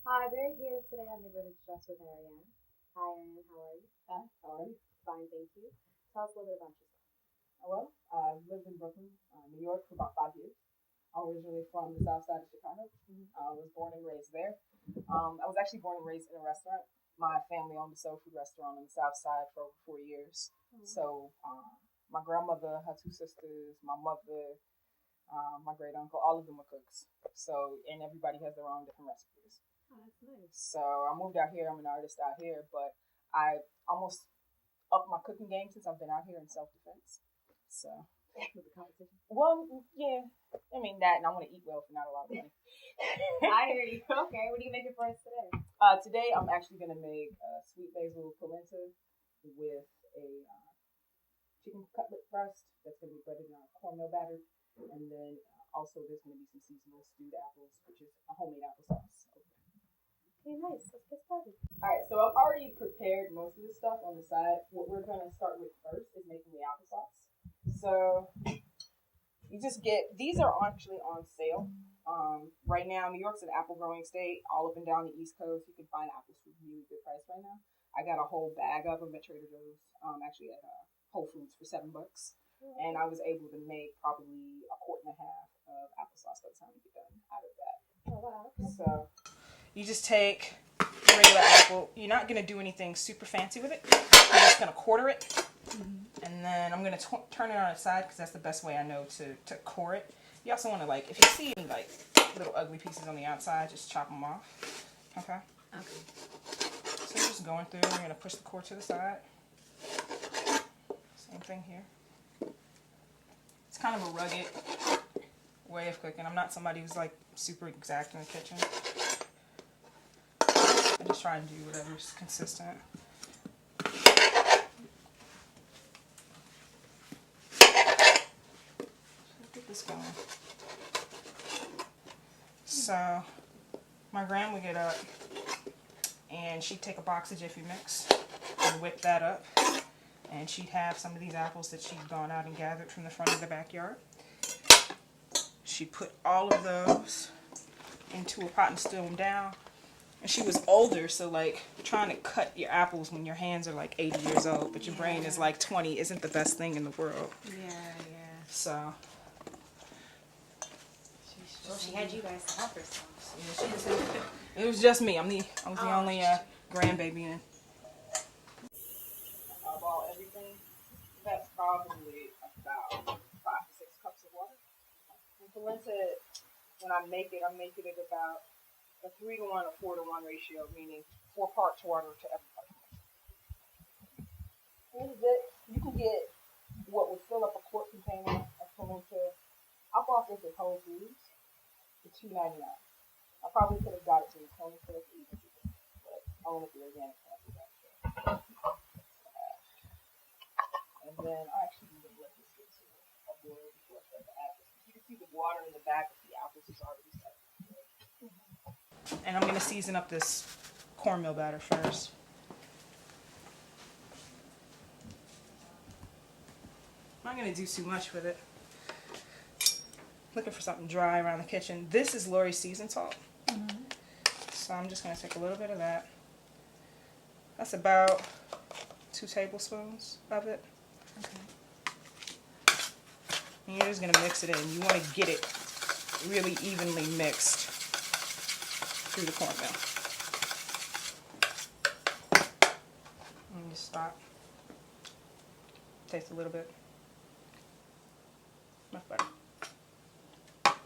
Hi, we're here today on Neighborhood Stress with Arianne. Hi, Arianne, how are you? Hi, how are you? Fine, thank you. Tell us a little bit about yourself. Well, I've lived in Brooklyn, New York for about 5 years. I'm originally from the south side of Chicago. I was born and raised there. I was actually born and raised in a restaurant. My family owned a soul food restaurant on the south side for over 4 years. So my grandmother, her two sisters, my mother, my great uncle, all of them were cooks. So, and everybody has their own different recipes. Oh, that's nice. So I moved out here. I'm an artist out here, but I almost upped my cooking game since I've been out here in self-defense. So, With the competition? well, yeah. I mean that, and I want to eat well for not a lot of money. I hear you. Okay, what are you making for us today? Today I'm actually gonna make sweet basil polenta with a chicken cutlet breast that's gonna be breaded in a cornmeal batter, and then also there's gonna be some seasonal stewed apples, which is a homemade applesauce. Okay, nice. Let's get started. Alright, so I've already prepared most of the stuff on the side. What we're going to start with first is making the applesauce. So you just get, these are actually on sale. Right now, New York's an apple growing state. All up and down the East Coast, you can find apples for really good price right now. I got a whole bag of them at Trader Joe's, actually at Whole Foods for $7. And I was able to make probably a quart and a half of applesauce by the time we get done out of that. Oh, wow. Okay. So you just take regular apple. You're not going to do anything super fancy with it. You're just going to quarter it. And then I'm going to turn it on its side because that's the best way I know to core it. You also want to, like, if you see any, like, little ugly pieces on the outside, just chop them off. Okay? Okay. So you're just going through. You're going to push the core to the side. Same thing here. It's kind of a rugged way of cooking. I'm not somebody who's, like, super exact in the kitchen. I just try and do whatever's consistent. Get this going. So my grandma would get up and she'd take a box of Jiffy Mix and whip that up. And she'd have some of these apples that she'd gone out and gathered from the front of the backyard. She'd put all of those into a pot and stew them down. And she was older, so like trying to cut your apples when your hands are like 80 years old, but your brain is like 20 isn't the best thing in the world. Yeah. So. Well, she had you guys to help herself. Yeah, it was just me. I was the only grandbaby in. Of all everything, that's probably about 5 to 6 cups of water. And polenta, when I make it at about a 3-to-1 or 4-to-1 ratio, meaning 4 parts water to every part. This is it. You can get what would fill up a quart container of polenta. I bought this at Whole Foods for $2.99. I probably could have got it from the corner store for even cheaper, but I went with the organic one. And then I actually need to let this get to a boil before I start to add this. You can see the water in the back of the apples is already set. And I'm going to season up this cornmeal batter first. I'm not going to do too much with it. Looking for something dry around the kitchen. This is Lori's seasoned salt. So I'm just going to take a little bit of that. That's about 2 tablespoons of it. Okay. And you're just going to mix it in. You want to get it really evenly mixed through the cornmeal. And just stop. Taste a little bit. Much better.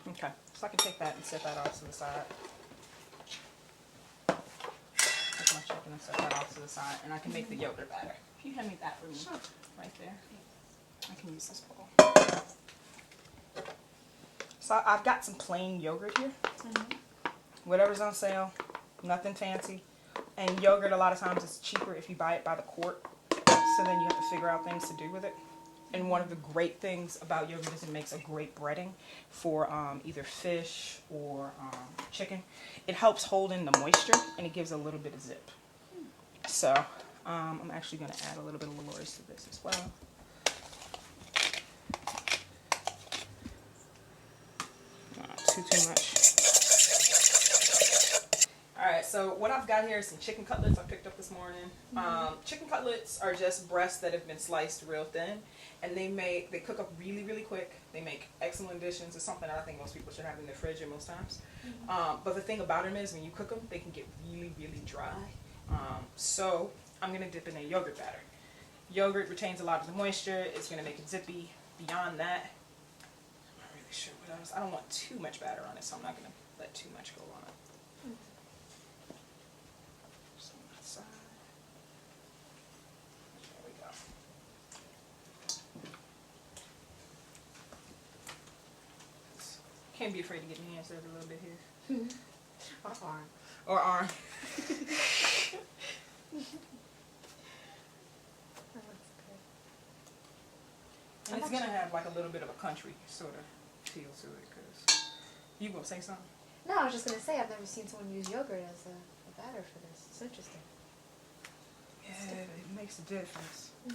Okay, so I can take that and set that off to the side. Take my chicken and set that off to the side, and I can make the yogurt batter. If you hand me that for me, Sure. right there, I can use this bowl. So I've got some plain yogurt here. Whatever's on sale, nothing fancy. And yogurt a lot of times is cheaper if you buy it by the quart. So then you have to figure out things to do with it. And one of the great things about yogurt is it makes a great breading for either fish or chicken. It helps hold in the moisture and it gives a little bit of zip. So I'm actually going to add a little bit of Lori's to this as well. Not too much. Alright, so so what I've got here is some chicken cutlets I picked up this morning. Chicken cutlets are just breasts that have been sliced real thin, and they cook up really, really quick. They make excellent additions. It's something that I think most people should have in their fridge at most times. But the thing about them is when you cook them, they can get really, really dry. So I'm going to dip in a yogurt batter. Yogurt retains a lot of the moisture. It's going to make it zippy. Beyond that, I'm not really sure what else. I don't want too much batter on it, so I'm not going to let too much go on it. Just on that side. There we go. Can't be afraid to get my hands dirty a little bit here. Or arm. Or arm. And it's gonna have like a little bit of a country sort of feel to it, because you gonna say something? No, I was just gonna say I've never seen someone use yogurt as a batter for this. It's interesting. Yeah, it makes a difference. I'm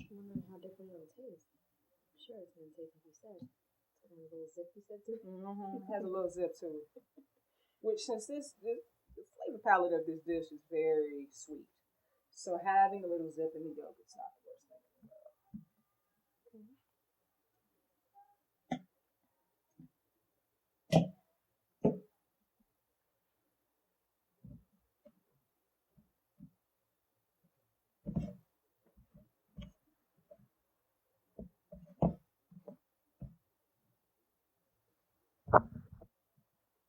wondering how different it'll taste. I'm sure it's gonna taste like you said. It's gonna have a little zip, you said too. It has a little zip to it. Which, since the flavor palette of this dish is very sweet, so having a little zip in the yogurt's not the worst thing in the world.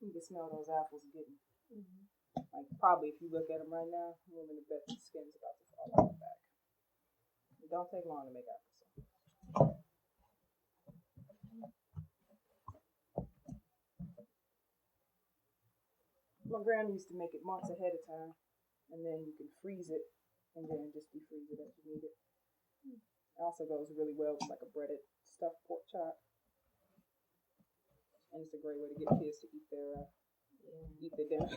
You can smell those apples getting, like, probably if you look at them right now, I'm willing to bet the skin's about to fall off the back. It don't take long to make applesauce. My grandma used to make it months ahead of time, and then you can freeze it, and then just defreeze it as you need it. It also goes really well with like a breaded stuffed pork chop. And it's a great way to get kids to eat their dinner.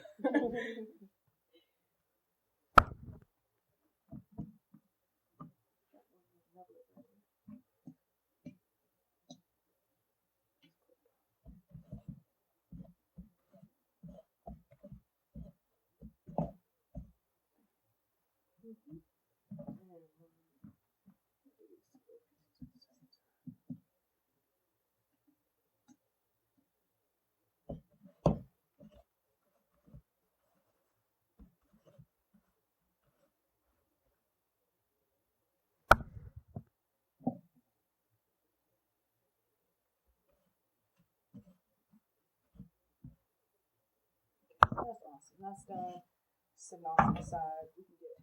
That's awesome. That's done. Sitting off to the side. We can get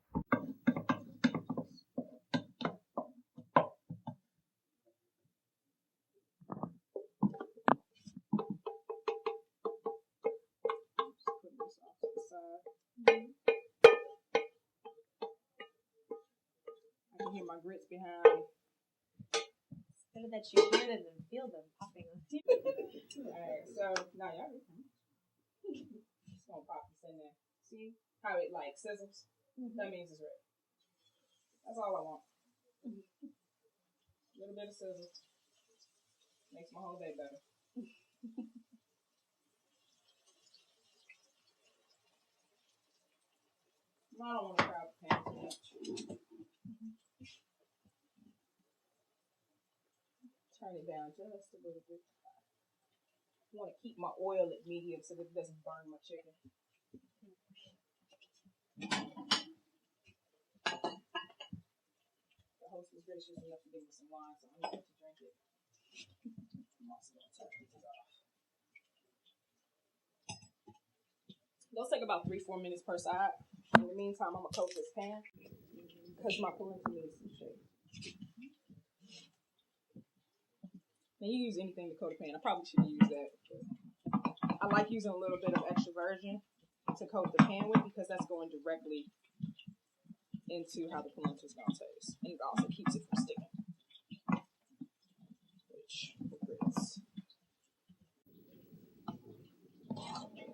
just putting this off to the side. I can hear my grits behind me. It's better that you hear them and feel them popping on you. Alright, so now y'all just gonna pop this in there. See how it like sizzles? That means it's ready. That's all I want. A little bit of sizzle. Makes my whole day better. I don't want to crowd the pan too much. Turn it down just a little bit. I want to keep my oil at medium so that it doesn't burn my chicken. The host was gracious enough to give me some wine, so I'm going to drink it. I'm also going to turn this off. Those take about 3-4 minutes per side. In the meantime, I'm going to coat this pan because my polenta needs some shake. Now, you use anything to coat a pan. I probably should use that. I like using a little bit of extra virgin to coat the pan with because that's going directly into how the polenta is going to taste. And it also keeps it from sticking. Which grits.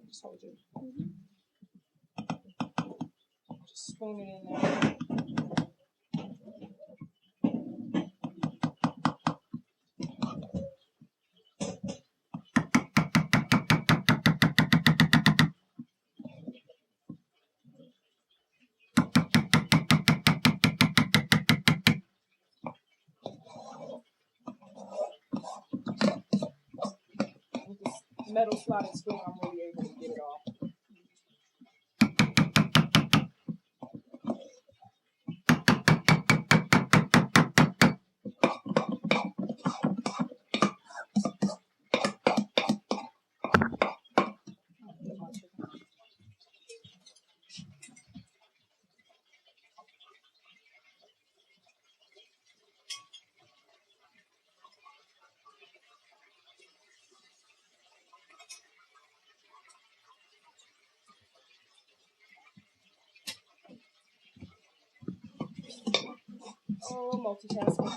Just hold it. Just spoon it in there. metal slotted spoon, I'm really able to get it off. Oh, multitasking.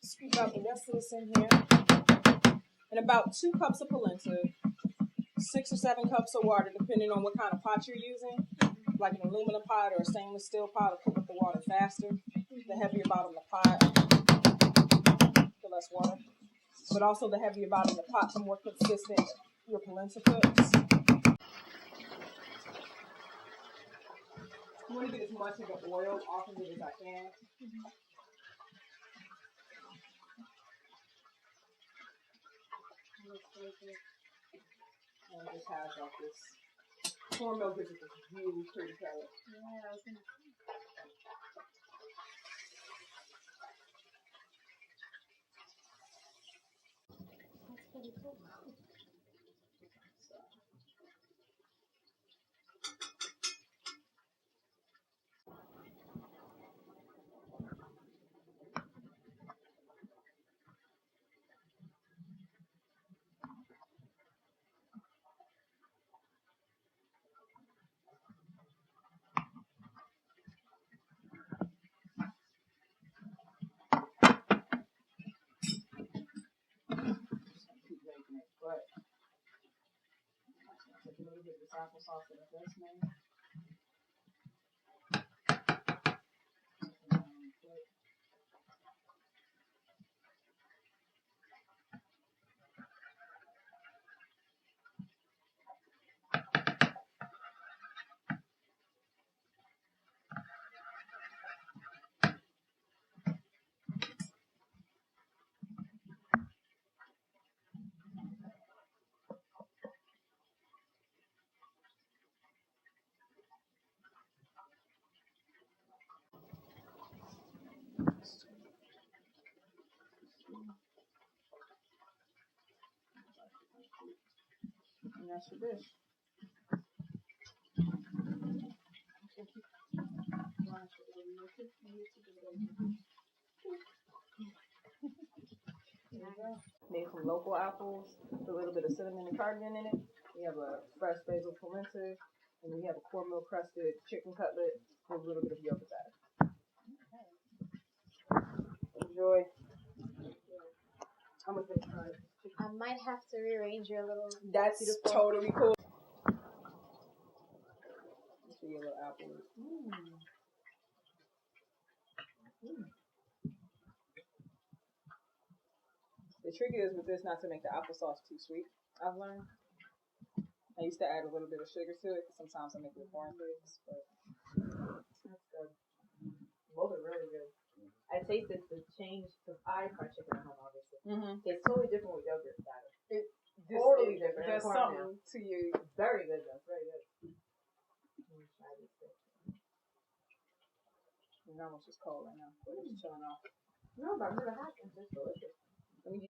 Scoop out the rest of this in here. And about 2 cups of polenta, 6 or 7 cups of water, depending on what kind of pot you're using. Like an aluminum pot or a stainless steel pot will cook up the water faster. The heavier bottom of the pot, the less water. But also the heavier bottom of the pot, the more consistent your polenta cooks. I want to get as much of the oil off of it as I can. And just have like this cornmeal gives it this really pretty color. Yeah, I was gonna. That's pretty cool. Keep making it, but take a little bit of this applesauce that I just made. And that's your dish. Made from local apples, with a little bit of cinnamon and cardamom in it. We have a fresh basil polenta, and we have a cornmeal crusted chicken cutlet with a little bit of yogurt batter. Enjoy. I'm gonna try it. I might have to rearrange your little. That's beautiful. totally cool. See your little apple. The trick is with this not to make the applesauce too sweet, I've learned. I used to add a little bit of sugar to it, because sometimes I make it with cornflakes, but That's good. Both are really good. I tasted the change because I fry chicken at home, obviously. It's totally different with yogurt batter. Totally different. There's something to you. Very good though. Very good. I'm gonna try this thing. It's almost just cold right now, but it's chilling off. No, but I've never had it. It's delicious. Let me